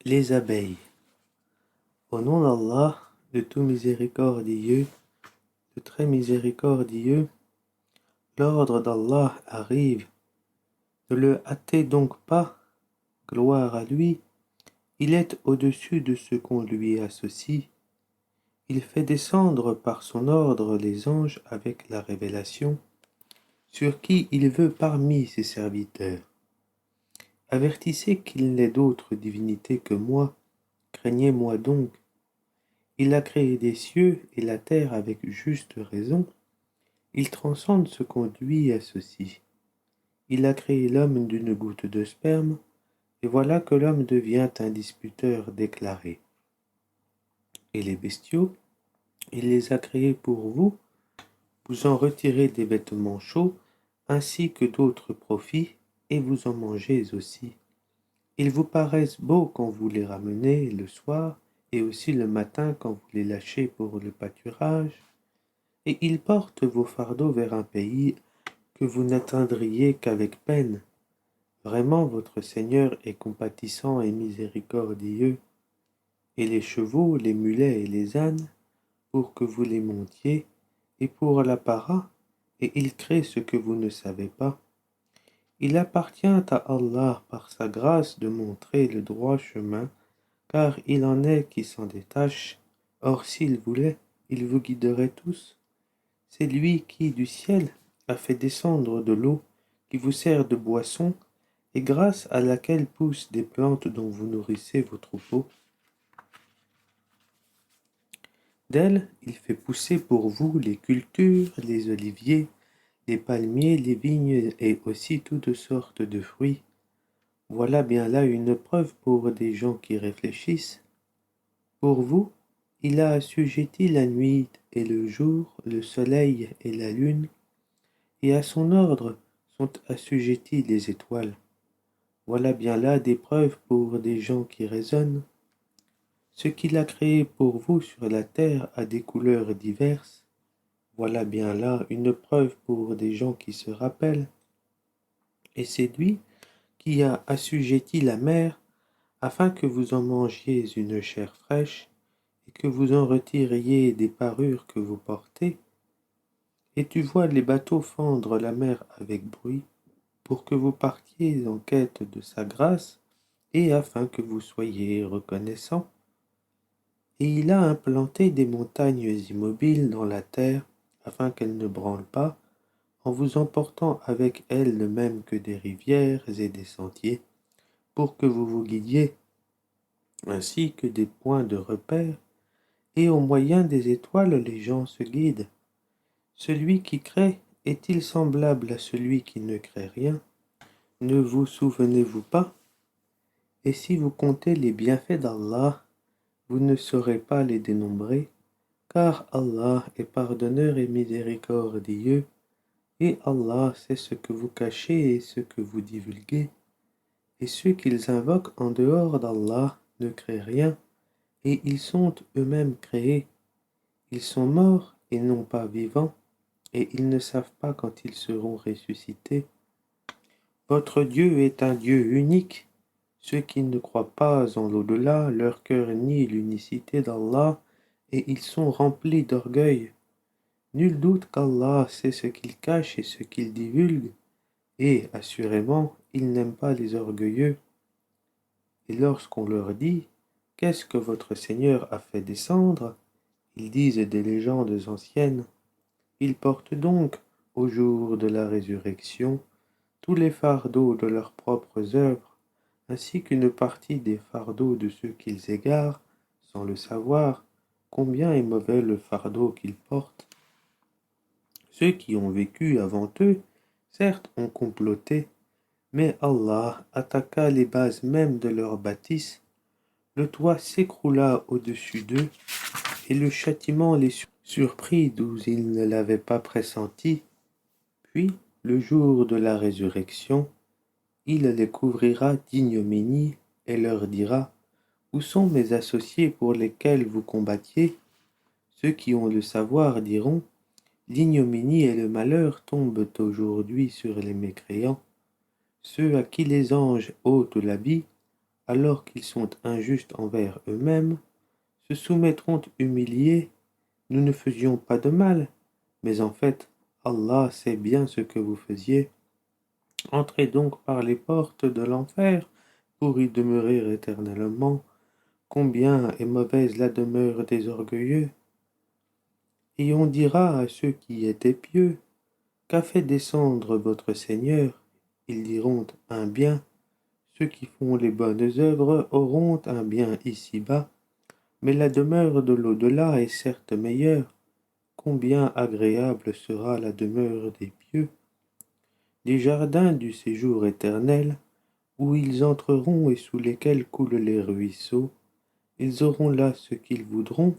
Les abeilles. Au nom d'Allah, de tout miséricordieux, de très miséricordieux, l'ordre d'Allah arrive. Ne le hâtez donc pas, gloire à lui, il est au-dessus de ce qu'on lui associe. Il fait descendre par son ordre les anges avec la révélation, sur qui il veut parmi ses serviteurs. Avertissez qu'il n'est d'autre divinité que moi, craignez-moi donc. Il a créé des cieux et la terre avec juste raison. Il transcende ce qu'on lui associe. Il a créé l'homme d'une goutte de sperme, et voilà que l'homme devient un disputeur déclaré. Et les bestiaux, il les a créés pour vous, vous en retirez des vêtements chauds, ainsi que d'autres profits, et vous en mangez aussi. Ils vous paraissent beaux quand vous les ramenez le soir, et aussi le matin quand vous les lâchez pour le pâturage, et ils portent vos fardeaux vers un pays que vous n'atteindriez qu'avec peine. Vraiment votre Seigneur est compatissant et miséricordieux, et les chevaux, les mulets et les ânes, pour que vous les montiez, et pour l'apparat, et il crée ce que vous ne savez pas. Il appartient à Allah par sa grâce de montrer le droit chemin, car il en est qui s'en détachent. Or s'il voulait, il vous guiderait tous. C'est lui qui, du ciel, a fait descendre de l'eau qui vous sert de boisson et grâce à laquelle poussent des plantes dont vous nourrissez vos troupeaux. D'elle, il fait pousser pour vous les cultures, les oliviers, les palmiers, les vignes et aussi toutes sortes de fruits. Voilà bien là une preuve pour des gens qui réfléchissent. Pour vous, il a assujetti la nuit et le jour, le soleil et la lune, et à son ordre sont assujetties les étoiles. Voilà bien là des preuves pour des gens qui raisonnent. Ce qu'il a créé pour vous sur la terre a des couleurs diverses. Voilà bien là une preuve pour des gens qui se rappellent. Et c'est lui qui a assujetti la mer afin que vous en mangiez une chair fraîche et que vous en retiriez des parures que vous portez. Et tu vois les bateaux fendre la mer avec bruit, pour que vous partiez en quête de sa grâce, et afin que vous soyez reconnaissants. Et il a implanté des montagnes immobiles dans la terre, afin qu'elles ne branlent pas, en vous emportant avec elles le même que des rivières et des sentiers, pour que vous vous guidiez, ainsi que des points de repère, et au moyen des étoiles les gens se guident. Celui qui crée est-il semblable à celui qui ne crée rien? Ne vous souvenez-vous pas? Et si vous comptez les bienfaits d'Allah, vous ne saurez pas les dénombrer, car Allah est pardonneur et miséricordieux, et Allah sait ce que vous cachez et ce que vous divulguez. Et ceux qu'ils invoquent en dehors d'Allah ne créent rien, et ils sont eux-mêmes créés. Ils sont morts et non pas vivants, et ils ne savent pas quand ils seront ressuscités. Votre Dieu est un Dieu unique. Ceux qui ne croient pas en l'au-delà, leur cœur nie l'unicité d'Allah, et ils sont remplis d'orgueil. Nul doute qu'Allah sait ce qu'ils cachent et ce qu'ils divulguent, et, assurément, il n'aime pas les orgueilleux. Et lorsqu'on leur dit « Qu'est-ce que votre Seigneur a fait descendre ?» ils disent des légendes anciennes. Ils portent donc, au jour de la résurrection, tous les fardeaux de leurs propres œuvres, ainsi qu'une partie des fardeaux de ceux qu'ils égarent, sans le savoir, combien est mauvais le fardeau qu'ils portent. Ceux qui ont vécu avant eux, certes, ont comploté, mais Allah attaqua les bases mêmes de leur bâtisse, le toit s'écroula au-dessus d'eux, et le châtiment les surprit d'où ils ne l'avaient pas pressenti. Puis, le jour de la résurrection, il les couvrira d'ignominie et leur dira « Où sont mes associés pour lesquels vous combattiez ?» Ceux qui ont le savoir diront « L'ignominie et le malheur tombent aujourd'hui sur les mécréants. Ceux à qui les anges ôtent l'habit, alors qu'ils sont injustes envers eux-mêmes, se soumettront humiliés. Nous ne faisions pas de mal, mais en fait, Allah sait bien ce que vous faisiez. Entrez donc par les portes de l'enfer pour y demeurer éternellement. Combien est mauvaise la demeure des orgueilleux. Et on dira à ceux qui étaient pieux, qu'a fait descendre votre Seigneur? Ils diront un bien. Ceux qui font les bonnes œuvres auront un bien ici-bas, mais la demeure de l'au-delà est certes meilleure. Combien agréable sera la demeure des pieux, les jardins du séjour éternel, où ils entreront et sous lesquels coulent les ruisseaux. Ils auront là ce qu'ils voudront.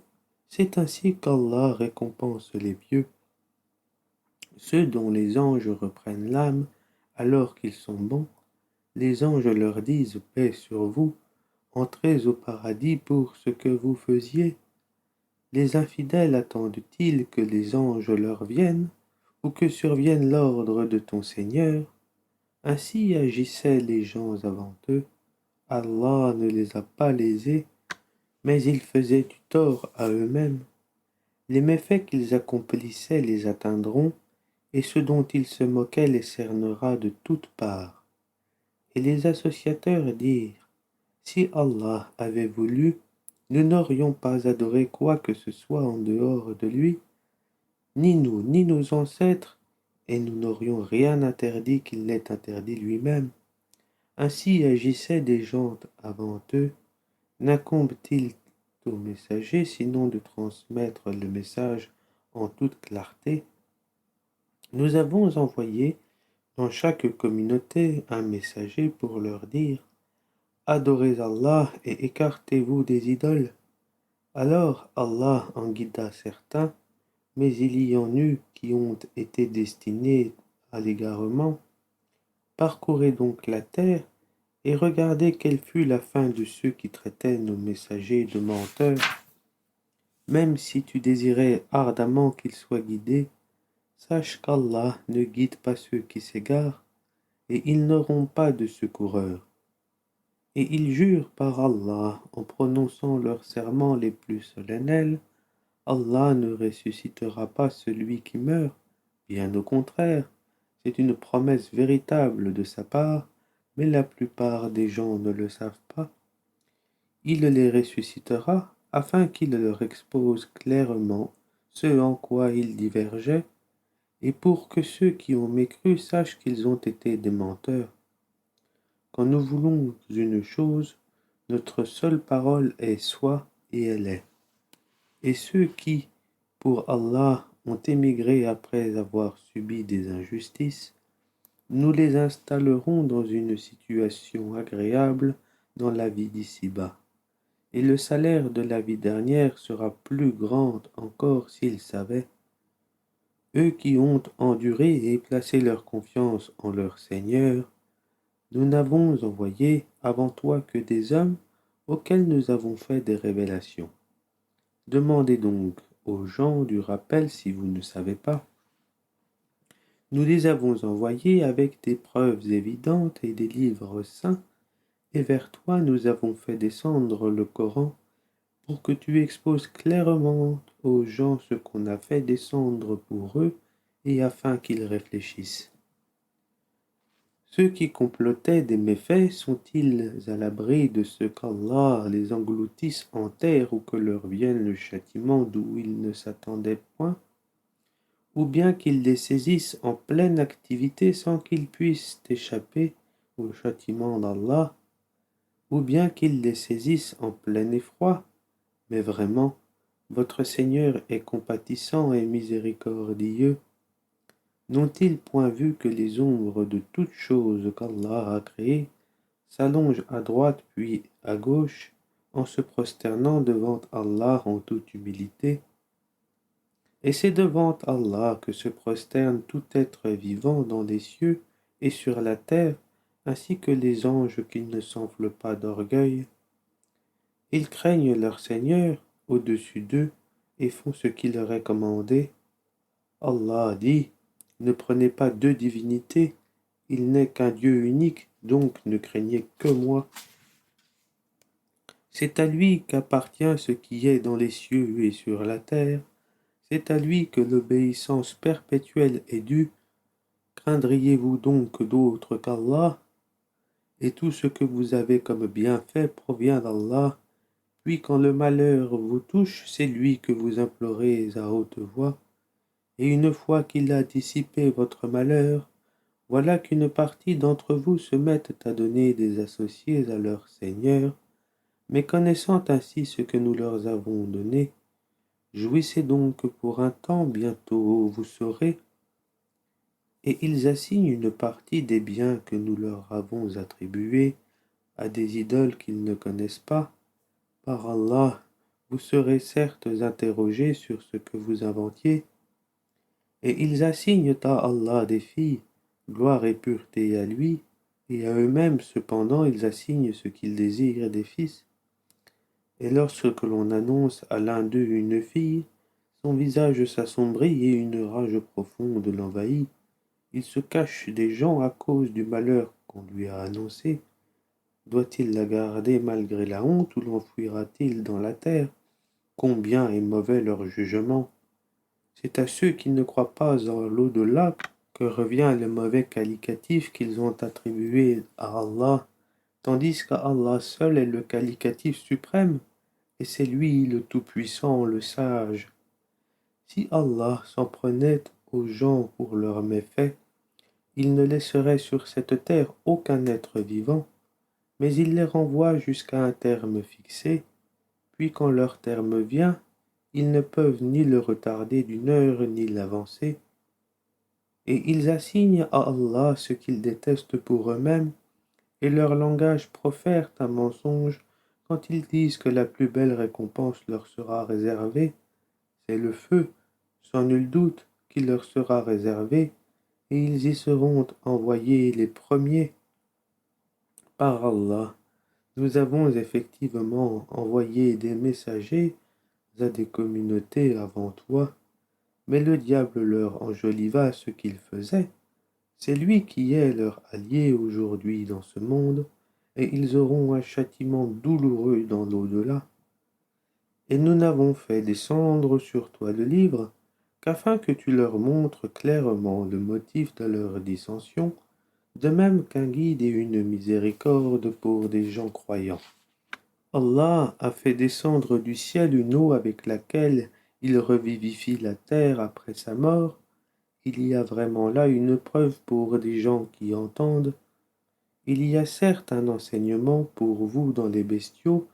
C'est ainsi qu'Allah récompense les pieux. Ceux dont les anges reprennent l'âme alors qu'ils sont bons, les anges leur disent paix sur vous, entrez au paradis pour ce que vous faisiez. Les infidèles attendent-ils que les anges leur viennent, ou que survienne l'ordre de ton Seigneur? Ainsi agissaient les gens avant eux. Allah ne les a pas lésés, mais ils faisaient du tort à eux-mêmes. Les méfaits qu'ils accomplissaient les atteindront, et ce dont ils se moquaient les cernera de toutes parts. Et les associateurs dirent, si Allah avait voulu, nous n'aurions pas adoré quoi que ce soit en dehors de lui, ni nous, ni nos ancêtres, et nous n'aurions rien interdit qu'il n'ait interdit lui-même. Ainsi agissaient des gens avant eux. N'incombe-t-il au messager sinon de transmettre le message en toute clarté? Nous avons envoyé dans chaque communauté un messager pour leur dire « Adorez Allah et écartez-vous des idoles ». Alors Allah en guida certains, mais il y en eut qui ont été destinés à l'égarement. Parcourez donc la terre et regardez quelle fut la fin de ceux qui traitaient nos messagers de menteurs. Même si tu désirais ardemment qu'ils soient guidés, sache qu'Allah ne guide pas ceux qui s'égarent, et ils n'auront pas de secoureur. Et ils jurent par Allah en prononçant leurs serments les plus solennels, Allah ne ressuscitera pas celui qui meurt, bien au contraire, c'est une promesse véritable de sa part, mais la plupart des gens ne le savent pas. Il les ressuscitera afin qu'il leur expose clairement ce en quoi ils divergeaient, et pour que ceux qui ont mécru sachent qu'ils ont été des menteurs. Quand nous voulons une chose, notre seule parole est soit et elle est. Et ceux qui, pour Allah, ont émigré après avoir subi des injustices, nous les installerons dans une situation agréable dans la vie d'ici-bas. Et le salaire de la vie dernière sera plus grand encore s'ils savaient. Eux qui ont enduré et placé leur confiance en leur Seigneur, nous n'avons envoyé avant toi que des hommes auxquels nous avons fait des révélations. Demandez donc aux gens du rappel si vous ne savez pas. Nous les avons envoyés avec des preuves évidentes et des livres saints, et vers toi nous avons fait descendre le Coran pour que tu exposes clairement aux gens ce qu'on a fait descendre pour eux et afin qu'ils réfléchissent. Ceux qui complotaient des méfaits sont-ils à l'abri de ce qu'Allah les engloutisse en terre ou que leur vienne le châtiment d'où ils ne s'attendaient point, ou bien qu'ils les saisissent en pleine activité sans qu'ils puissent échapper au châtiment d'Allah, ou bien qu'ils les saisissent en plein effroi, mais vraiment, votre Seigneur est compatissant et miséricordieux. N'ont-ils point vu que les ombres de toutes choses qu'Allah a créées s'allongent à droite puis à gauche en se prosternant devant Allah en toute humilité? Et c'est devant Allah que se prosterne tout être vivant dans les cieux et sur la terre, ainsi que les anges qui ne s'enflent pas d'orgueil. Ils craignent leur Seigneur au-dessus d'eux et font ce qu'il leur est commandé. Allah dit, ne prenez pas deux divinités, il n'est qu'un Dieu unique, donc ne craignez que moi. C'est à lui qu'appartient ce qui est dans les cieux et sur la terre. C'est à lui que l'obéissance perpétuelle est due. Craindriez-vous donc d'autre qu'Allah? Et tout ce que vous avez comme bienfait provient d'Allah. Puis quand le malheur vous touche, c'est lui que vous implorez à haute voix. Et une fois qu'il a dissipé votre malheur, voilà qu'une partie d'entre vous se mettent à donner des associés à leur Seigneur, méconnaissant ainsi ce que nous leur avons donné. Jouissez donc pour un temps, bientôt vous saurez. Et ils assignent une partie des biens que nous leur avons attribués à des idoles qu'ils ne connaissent pas. Par Allah, vous serez certes interrogés sur ce que vous inventiez. Et ils assignent à Allah des filles, gloire et pureté à lui, et à eux-mêmes cependant ils assignent ce qu'ils désirent des fils. Et lorsque l'on annonce à l'un d'eux une fille, son visage s'assombrit et une rage profonde l'envahit. Il se cache des gens à cause du malheur qu'on lui a annoncé. Doit-il la garder malgré la honte ou l'enfouira-t-il dans la terre? Combien est mauvais leur jugement! C'est à ceux qui ne croient pas en l'au-delà que revient le mauvais qualificatif qu'ils ont attribué à Allah, tandis qu'Allah seul est le qualificatif suprême, et c'est lui le Tout-Puissant, le Sage. Si Allah s'en prenait aux gens pour leurs méfaits, il ne laisserait sur cette terre aucun être vivant, mais il les renvoie jusqu'à un terme fixé, puis quand leur terme vient, ils ne peuvent ni le retarder d'une heure ni l'avancer, et ils assignent à Allah ce qu'ils détestent pour eux-mêmes, et leur langage profère un mensonge quand ils disent que la plus belle récompense leur sera réservée. C'est le feu, sans nul doute, qui leur sera réservé, et ils y seront envoyés les premiers. Par Allah, nous avons effectivement envoyé des messagers à des communautés avant toi, mais le diable leur enjoliva ce qu'ils faisaient. C'est lui qui est leur allié aujourd'hui dans ce monde, et ils auront un châtiment douloureux dans l'au-delà. Et nous n'avons fait descendre sur toi le livre qu'afin que tu leur montres clairement le motif de leur dissension, de même qu'un guide et une miséricorde pour des gens croyants. Allah a fait descendre du ciel une eau avec laquelle il revivifie la terre après sa mort. Il y a vraiment là une preuve pour des gens qui entendent. Il y a certes un enseignement pour vous dans les bestiaux.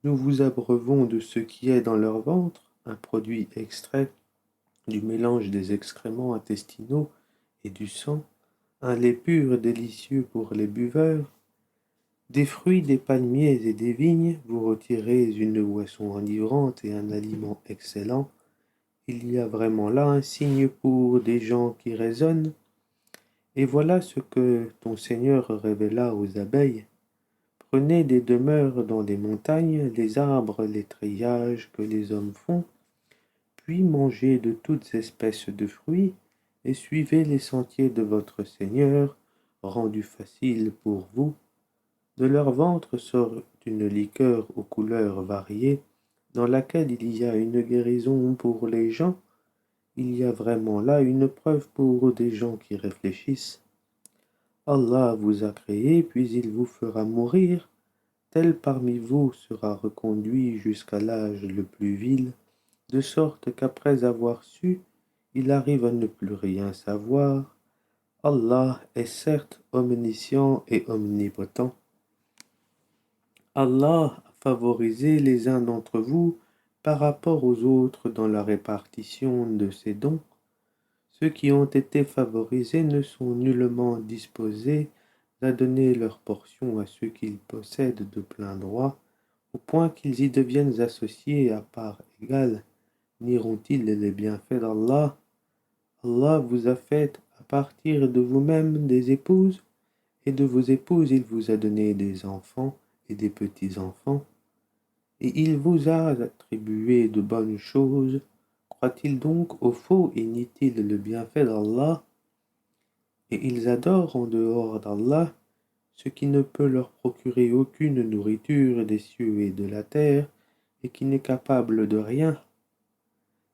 Nous vous abreuvons de ce qui est dans leur ventre, un produit extrait du mélange des excréments intestinaux et du sang, un lait pur délicieux pour les buveurs. Des fruits, des palmiers et des vignes, vous retirez une boisson enivrante et un aliment excellent. Il y a vraiment là un signe pour des gens qui raisonnent. Et voilà ce que ton Seigneur révéla aux abeilles. Prenez des demeures dans les montagnes, les arbres, les treillages que les hommes font, puis mangez de toutes espèces de fruits, et suivez les sentiers de votre Seigneur, rendus faciles pour vous. De leur ventre sort une liqueur aux couleurs variées, dans laquelle il y a une guérison pour les gens. Il y a vraiment là une preuve pour des gens qui réfléchissent. Allah vous a créé, puis il vous fera mourir. Tel parmi vous sera reconduit jusqu'à l'âge le plus vil, de sorte qu'après avoir su, il arrive à ne plus rien savoir. Allah est certes omniscient et omnipotent. Allah a favorisé les uns d'entre vous par rapport aux autres dans la répartition de ses dons. Ceux qui ont été favorisés ne sont nullement disposés à donner leur portion à ceux qu'ils possèdent de plein droit, au point qu'ils y deviennent associés à part égale. Nieront-ils les bienfaits d'Allah? Allah vous a fait à partir de vous-même des épouses, et de vos épouses il vous a donné des enfants et des petits-enfants, et il vous a attribué de bonnes choses. Croient-ils donc au faux et nient-ils le bienfait d'Allah? Et ils adorent en dehors d'Allah ce qui ne peut leur procurer aucune nourriture des cieux et de la terre, et qui n'est capable de rien.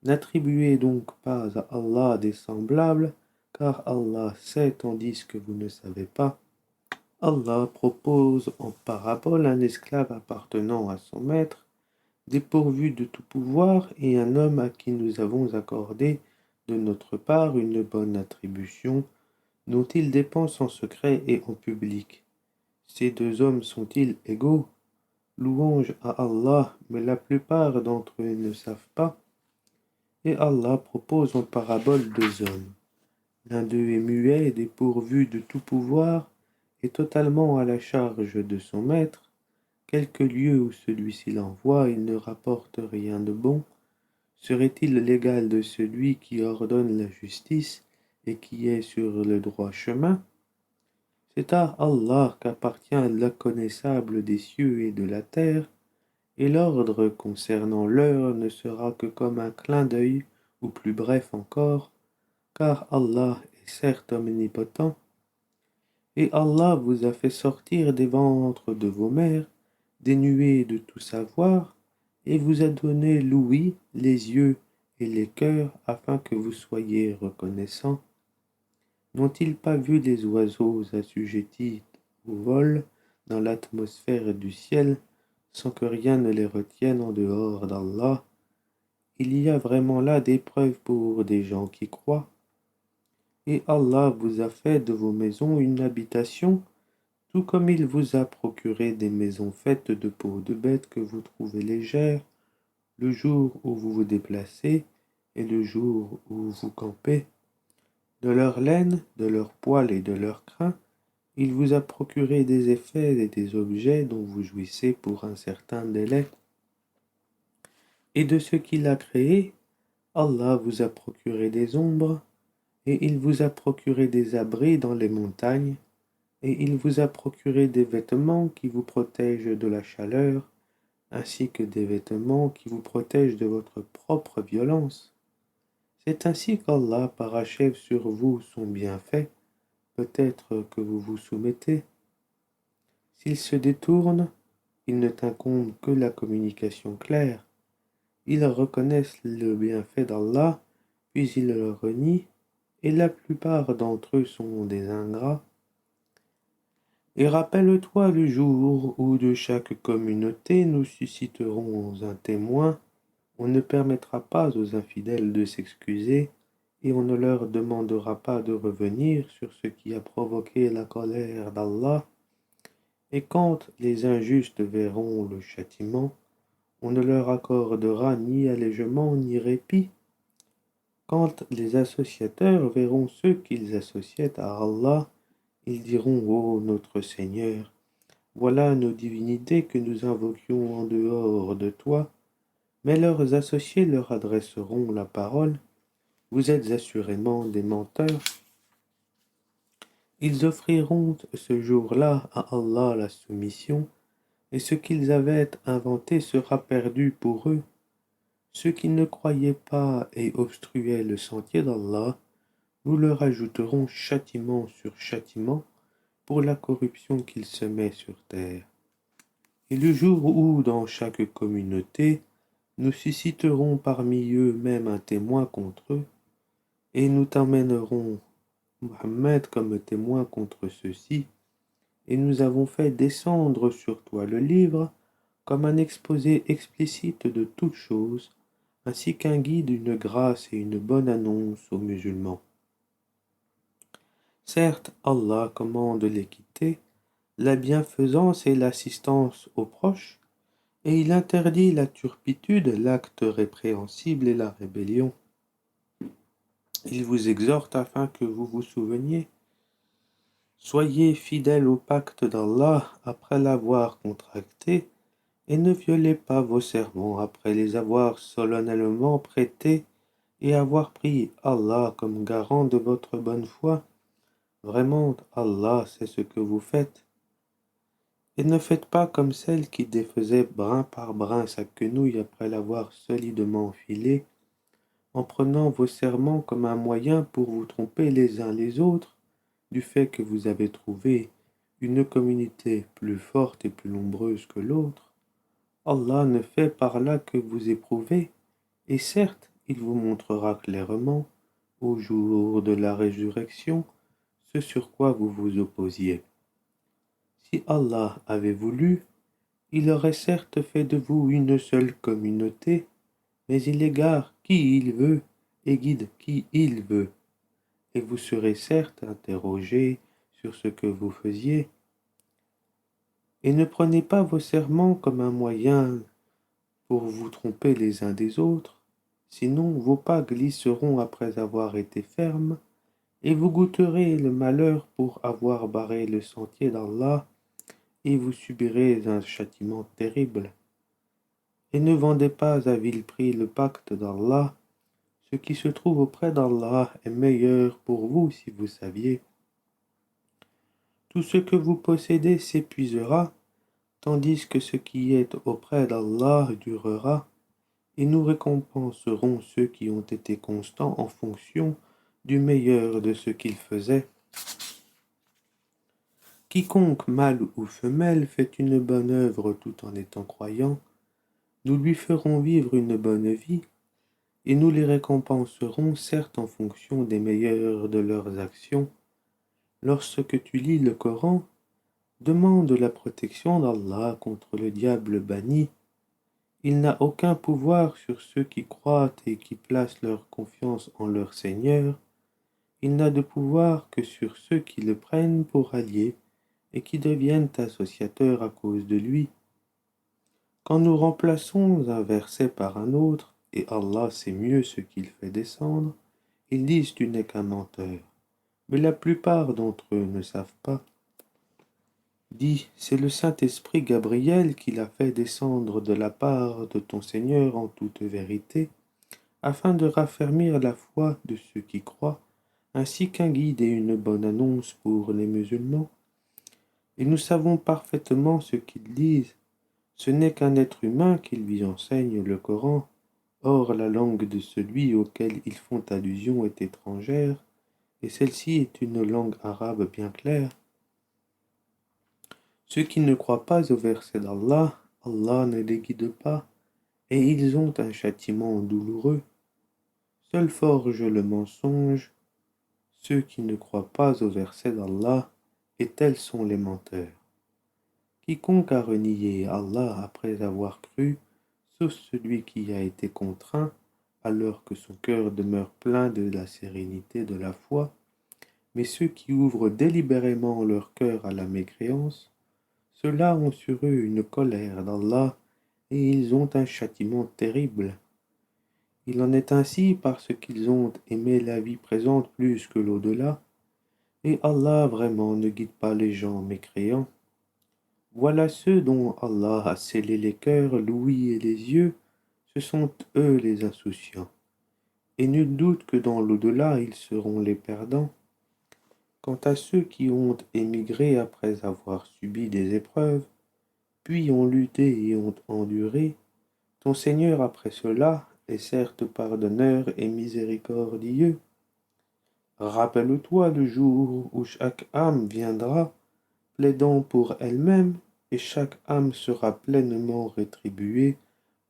N'attribuez donc pas à Allah des semblables, car Allah sait tandis que vous ne savez pas. Allah propose en parabole un esclave appartenant à son maître, dépourvu de tout pouvoir, et un homme à qui nous avons accordé de notre part une bonne attribution, dont il dépense en secret et en public. Ces deux hommes sont-ils égaux? Louange à Allah, mais la plupart d'entre eux ne savent pas. Et Allah propose en parabole deux hommes. L'un d'eux est muet, dépourvu de tout pouvoir, et totalement à la charge de son maître. Quelque lieu où celui-ci l'envoie, il ne rapporte rien de bon. Serait-il l'égal de celui qui ordonne la justice et qui est sur le droit chemin? C'est à Allah qu'appartient l'inconnaissable des cieux et de la terre, et l'ordre concernant l'heure ne sera que comme un clin d'œil, ou plus bref encore, car Allah est certes omnipotent, et Allah vous a fait sortir des ventres de vos mères, dénués de tout savoir, et vous a donné l'ouïe, les yeux et les cœurs, afin que vous soyez reconnaissants. N'ont-ils pas vu les oiseaux assujettis au vol dans l'atmosphère du ciel, sans que rien ne les retienne en dehors d'Allah? Il y a vraiment là des preuves pour des gens qui croient. Et Allah vous a fait de vos maisons une habitation, tout comme il vous a procuré des maisons faites de peaux de bêtes que vous trouvez légères, le jour où vous vous déplacez et le jour où vous campez. De leur laine, de leur poil et de leur crin, il vous a procuré des effets et des objets dont vous jouissez pour un certain délai. Et de ce qu'il a créé, Allah vous a procuré des ombres, et il vous a procuré des abris dans les montagnes, et il vous a procuré des vêtements qui vous protègent de la chaleur, ainsi que des vêtements qui vous protègent de votre propre violence. C'est ainsi qu'Allah parachève sur vous son bienfait, peut-être que vous vous soumettez. S'ils se détournent, il ne t'incombe que la communication claire. Ils reconnaissent le bienfait d'Allah, puis ils le renient, et la plupart d'entre eux sont des ingrats. Et rappelle-toi le jour où de chaque communauté nous susciterons un témoin. On ne permettra pas aux infidèles de s'excuser, et on ne leur demandera pas de revenir sur ce qui a provoqué la colère d'Allah. Et quand les injustes verront le châtiment, on ne leur accordera ni allègement ni répit. Quand les associateurs verront ceux qu'ils associent à Allah, ils diront: Ô notre Seigneur, voilà nos divinités que nous invoquions en dehors de toi. Mais leurs associés leur adresseront la parole: Vous êtes assurément des menteurs. Ils offriront ce jour-là à Allah la soumission, et ce qu'ils avaient inventé sera perdu pour eux. Ceux qui ne croyaient pas et obstruaient le sentier d'Allah, nous leur ajouterons châtiment sur châtiment pour la corruption qu'ils semaient sur terre. Et le jour où, dans chaque communauté, nous susciterons parmi eux même un témoin contre eux, et nous t'emmènerons, Mohammed, comme témoin contre ceux-ci, et nous avons fait descendre sur toi le livre comme un exposé explicite de toutes choses, ainsi qu'un guide, une grâce et une bonne annonce aux musulmans. Certes, Allah commande l'équité, la bienfaisance et l'assistance aux proches, et il interdit la turpitude, l'acte répréhensible et la rébellion. Il vous exhorte afin que vous vous souveniez. Soyez fidèles au pacte d'Allah après l'avoir contracté, et ne violez pas vos serments après les avoir solennellement prêtés et avoir pris Allah comme garant de votre bonne foi. Vraiment, Allah sait ce que vous faites. Et ne faites pas comme celle qui défaisait brin par brin sa quenouille après l'avoir solidement filée, en prenant vos serments comme un moyen pour vous tromper les uns les autres, du fait que vous avez trouvé une communauté plus forte et plus nombreuse que l'autre, Allah ne fait par là que vous éprouver, et certes, il vous montrera clairement, au jour de la résurrection, ce sur quoi vous vous opposiez. Si Allah avait voulu, il aurait certes fait de vous une seule communauté, mais il égare qui il veut et guide qui il veut, et vous serez certes interrogés sur ce que vous faisiez. Et ne prenez pas vos serments comme un moyen pour vous tromper les uns des autres, sinon vos pas glisseront après avoir été fermes, et vous goûterez le malheur pour avoir barré le sentier d'Allah, et vous subirez un châtiment terrible. Et ne vendez pas à vil prix le pacte d'Allah. Ce qui se trouve auprès d'Allah est meilleur pour vous si vous saviez. Tout ce que vous possédez s'épuisera, tandis que ce qui est auprès d'Allah durera, et nous récompenserons ceux qui ont été constants en fonction du meilleur de ce qu'ils faisaient. Quiconque, mâle ou femelle, fait une bonne œuvre tout en étant croyant, nous lui ferons vivre une bonne vie, et nous les récompenserons certes en fonction des meilleurs de leurs actions. Lorsque tu lis le Coran, demande la protection d'Allah contre le diable banni. Il n'a aucun pouvoir sur ceux qui croient et qui placent leur confiance en leur Seigneur. Il n'a de pouvoir que sur ceux qui le prennent pour allié et qui deviennent associateurs à cause de lui. Quand nous remplaçons un verset par un autre, et Allah sait mieux ce qu'il fait descendre, ils disent tu n'es qu'un menteur. Mais la plupart d'entre eux ne savent pas. Dis, c'est le Saint-Esprit Gabriel qui l'a fait descendre de la part de ton Seigneur en toute vérité, afin de raffermir la foi de ceux qui croient, ainsi qu'un guide et une bonne annonce pour les musulmans. Et nous savons parfaitement ce qu'ils disent. Ce n'est qu'un être humain qui lui enseigne le Coran. Or, la langue de celui auquel ils font allusion est étrangère, et celle-ci est une langue arabe bien claire. Ceux qui ne croient pas au verset d'Allah, Allah ne les guide pas, et ils ont un châtiment douloureux. Seul forge le mensonge ceux qui ne croient pas au verset d'Allah, et tels sont les menteurs. Quiconque a renié Allah après avoir cru, sauf celui qui a été contraint, alors que son cœur demeure plein de la sérénité de la foi, mais ceux qui ouvrent délibérément leur cœur à la mécréance, ceux-là ont sur eux une colère d'Allah, et ils ont un châtiment terrible. Il en est ainsi parce qu'ils ont aimé la vie présente plus que l'au-delà, et Allah vraiment ne guide pas les gens mécréants. Voilà ceux dont Allah a scellé les cœurs, l'ouïe et les yeux, ce sont eux les insouciants. Et nul doute que dans l'au-delà ils seront les perdants. Quant à ceux qui ont émigré après avoir subi des épreuves, puis ont lutté et ont enduré, ton Seigneur après cela est certes pardonneur et miséricordieux. Rappelle-toi le jour où chaque âme viendra, plaidant pour elle-même, et chaque âme sera pleinement rétribuée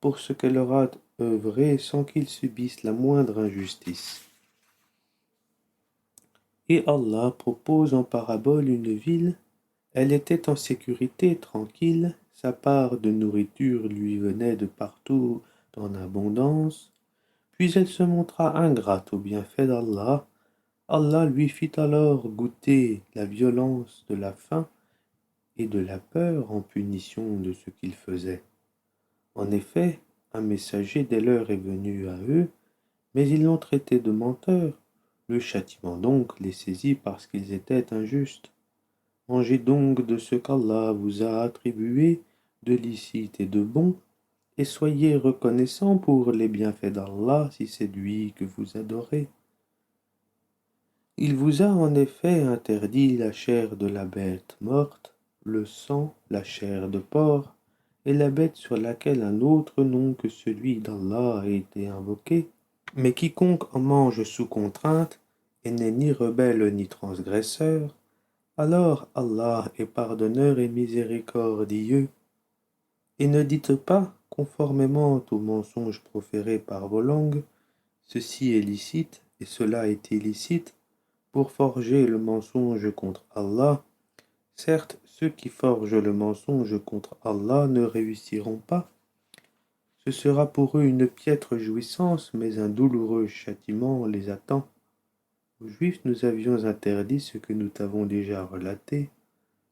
pour ce qu'elle aura œuvré sans qu'il subisse la moindre injustice. Et Allah propose en parabole une ville. Elle était en sécurité, tranquille, sa part de nourriture lui venait de partout en abondance, puis elle se montra ingrate au bienfait d'Allah. Allah lui fit alors goûter la violence de la faim et de la peur en punition de ce qu'il faisait. En effet, un messager dès l'heure est venu à eux, mais ils l'ont traité de menteur. Le châtiment donc les saisit parce qu'ils étaient injustes. Mangez donc de ce qu'Allah vous a attribué, de licite et de bon, et soyez reconnaissants pour les bienfaits d'Allah si c'est lui que vous adorez. Il vous a en effet interdit la chair de la bête morte, le sang, la chair de porc, et la bête sur laquelle un autre nom que celui d'Allah a été invoqué. Mais quiconque en mange sous contrainte, et n'est ni rebelle ni transgresseur, Alors Allah est pardonneur et miséricordieux. Et ne dites pas, conformément aux mensonges proférés par vos langues, ceci est licite et cela est illicite, pour forger le mensonge contre Allah. Certes, ceux qui forgent le mensonge contre Allah ne réussiront pas. Ce sera pour eux une piètre jouissance, mais un douloureux châtiment les attend. Aux Juifs, nous avions interdit ce que nous t'avons déjà relaté.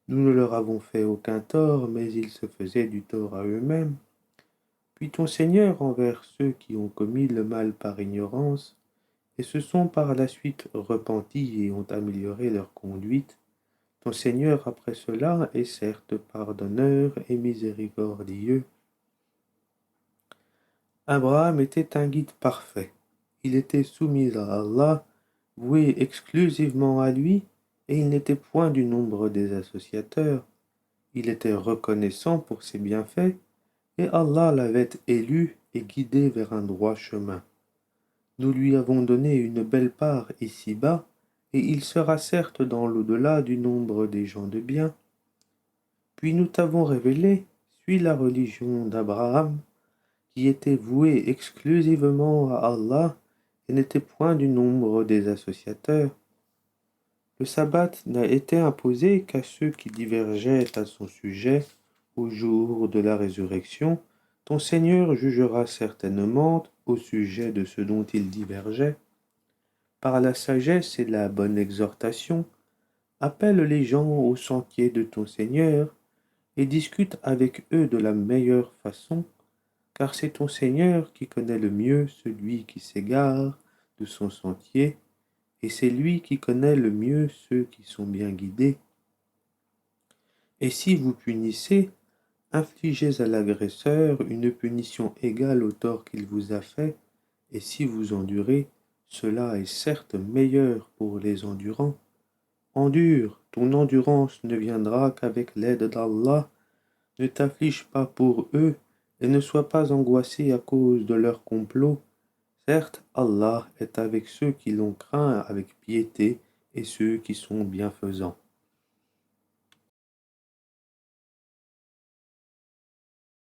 Nous ne leur avons fait aucun tort, mais ils se faisaient du tort à eux-mêmes. Puis ton Seigneur envers ceux qui ont commis le mal par ignorance, et se sont par la suite repentis et ont amélioré leur conduite. Ton Seigneur après cela est certes pardonneur et miséricordieux. Abraham était un guide parfait. Il était soumis à Allah, voué exclusivement à lui, et il n'était point du nombre des associateurs. Il était reconnaissant pour ses bienfaits, et Allah l'avait élu et guidé vers un droit chemin. Nous lui avons donné une belle part ici-bas, et il sera certes dans l'au-delà du nombre des gens de bien. Puis nous t'avons révélé, suis la religion d'Abraham, qui était voué exclusivement à Allah et n'était point du nombre des associateurs. Le sabbat n'a été imposé qu'à ceux qui divergeaient à son sujet au jour de la résurrection. Ton Seigneur jugera certainement au sujet de ce dont ils divergeaient. Par la sagesse et la bonne exhortation, appelle les gens au sentier de ton Seigneur et discute avec eux de la meilleure façon, car c'est ton Seigneur qui connaît le mieux celui qui s'égare de son sentier, et c'est lui qui connaît le mieux ceux qui sont bien guidés. Et si vous punissez, infligez à l'agresseur une punition égale au tort qu'il vous a fait, et si vous endurez, cela est certes meilleur pour les endurants. Endure, ton endurance ne viendra qu'avec l'aide d'Allah. Ne t'afflige pas pour eux, et ne sois pas angoissé à cause de leur complot. Certes, Allah est avec ceux qui l'ont craint avec piété et ceux qui sont bienfaisants.